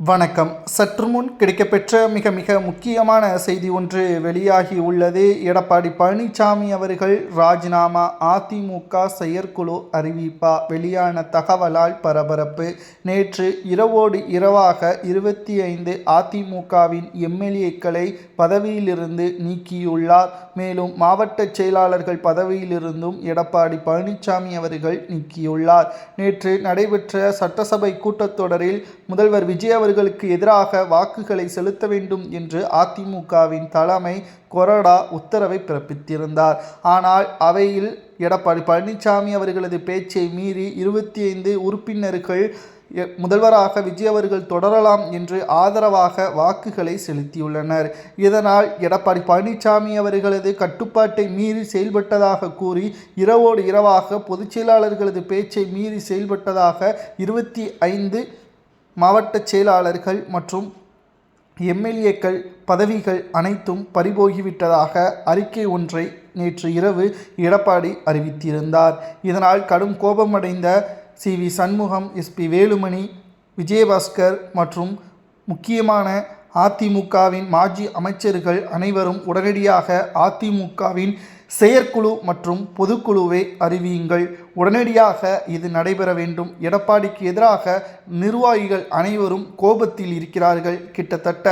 வணக்கம். சற்று முன் கிடைக்கப்பெற்ற மிக முக்கியமான செய்தி ஒன்று வெளியாகி உள்ளது. எடப்பாடி பழனிசாமி அவர்கள் ராஜினாமா, அதிமுக செயற்குழு அறிவிப்பா? வெளியான தகவலால் பரபரப்பு. நேற்று இரவோடு இரவாக 25 அதிமுகவின் எம்எல்ஏக்களை பதவியிலிருந்து நீக்கியுள்ளார். மேலும் மாவட்ட செயலாளர்கள் பதவியிலிருந்தும் எடப்பாடி பழனிசாமி அவர்கள் நீக்கியுள்ளார். நேற்று நடைபெற்ற சட்டசபை கூட்டத்தொடரில் முதல்வர் விஜய் அவர்களுக்கு எதிராக வாக்குகளை செலுத்த வேண்டும் என்று அதிமுகவின் தலைமை கொறடா உத்தரவை பிறப்பித்திருந்தார். ஆனால் அவையில் எடப்பாடி பழனிசாமி அவர்களது பேச்சை மீறி 25 உறுப்பினர்கள் முதல்வராக விஜய் அவர்கள் தொடரலாம் என்று ஆதரவாக வாக்குகளை செலுத்தியுள்ளனர். இதனால் எடப்பாடி பழனிசாமி அவர்களது கட்டுப்பாட்டை மீறி செயல்பட்டதாக கூறி இரவோடு இரவாக பொதுச் செயலாளர்களது பேச்சை மீறி செயல்பட்டதாக 25 மாவட்ட செயலாளர்கள் மற்றும் எம்எல்ஏக்கள் பதவிகள் அனைத்தும் பறிபோகிவிட்டதாக அறிக்கை ஒன்றை நேற்று இரவு எடப்பாடி அறிவித்திருந்தார். இதனால் கடும் கோபமடைந்த சி.வி. சண்முகம், எஸ்.பி. வேலுமணி, விஜயபாஸ்கர் மற்றும் முக்கியமான அதிமுகவின் மாஜி அமைச்சர்கள் அனைவரும் உடனடியாக அதிமுகவின் செயற்குழு மற்றும் பொதுக்குழுவை அறிவியுங்கள், உடனடியாக இது நடைபெற வேண்டும். எடப்பாடிக்கு எதிராக நிர்வாகிகள் அனைவரும் கோபத்தில் இருக்கிறார்கள். கிட்டத்தட்ட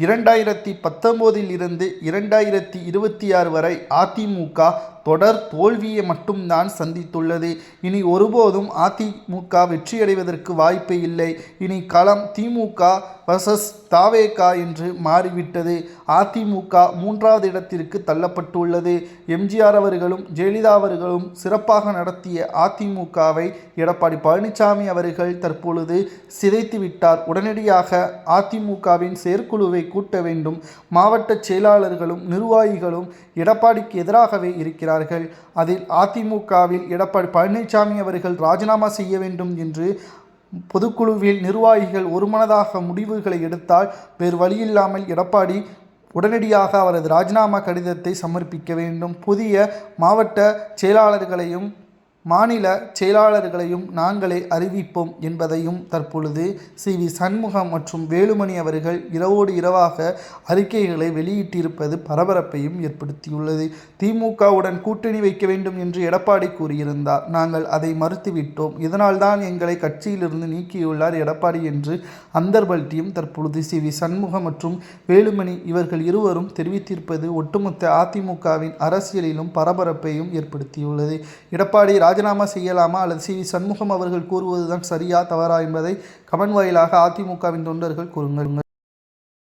2019 இருந்து 2026 வரை அதிமுக தொடர் தோல்வியை மட்டும்தான் சந்தித்துள்ளது. இனி ஒருபோதும் அதிமுக வெற்றியடைவதற்கு வாய்ப்பே இல்லை. இனி களம் திமுக வர்சஸ் தாவேகா என்று மாறிவிட்டது. அதிமுக 3வது இடத்திற்கு தள்ளப்பட்டுள்ளது. எம்ஜிஆர் அவர்களும் ஜெயலலிதா அவர்களும் சிறப்பாக நடத்திய அதிமுகவை எடப்பாடி பழனிசாமி அவர்கள் தற்பொழுது சிதைத்து விட்டார். உடனடியாக அதிமுகவின் செயற்குழுவை கூட்ட வேண்டும். மாவட்ட செயலாளர்களும் நிர்வாகிகளும் எடப்பாடிக்கு எதிராகவே இருக்கிறார்கள். அதில் அதிமுகவில் எடப்பாடி பழனிசாமி அவர்கள் ராஜினாமா செய்ய வேண்டும் என்று பொதுக்குழுவில் நிர்வாகிகள் ஒருமனதாக முடிவுகளை எடுத்தால் வேறு வழியில்லாமல் எடப்பாடி உடனடியாக அவரது ராஜினாமா கடிதத்தை சமர்ப்பிக்க வேண்டும். புதிய மாவட்ட செயலாளர்களையும் மாநில செயலாளர்களையும் நாங்களே அறிவிப்போம் என்பதையும் தற்பொழுது சி.வி. சண்முகம் மற்றும் வேலுமணி அவர்கள் இரவோடு இரவாக அறிக்கைகளை வெளியிட்டிருப்பது பரபரப்பையும் ஏற்படுத்தியுள்ளது. திமுகவுடன் கூட்டணி வைக்க வேண்டும் என்று எடப்பாடி கூறியிருந்தார். நாங்கள் அதை மறுத்துவிட்டோம். இதனால்தான் எங்களை கட்சியிலிருந்து நீக்கியுள்ளார் எடப்பாடி என்று அந்தர்பல்ட்டியும் தற்பொழுது சி.வி. சண்முகம் மற்றும் வேலுமணி இவர்கள் இருவரும் தெரிவித்திருப்பது ஒட்டுமொத்த அதிமுகவின் அரசியலிலும் பரபரப்பையும் ஏற்படுத்தியுள்ளது. எடப்பாடி ராஜினாமா செய்யலாமா அல்லது சி.வி. சண்முகம் அவர்கள் கூறுவதுதான் சரியா தவறா என்பதை கமெண்ட் வாயிலாக அதிமுகவின் தொண்டர்கள் கூறுங்கள்.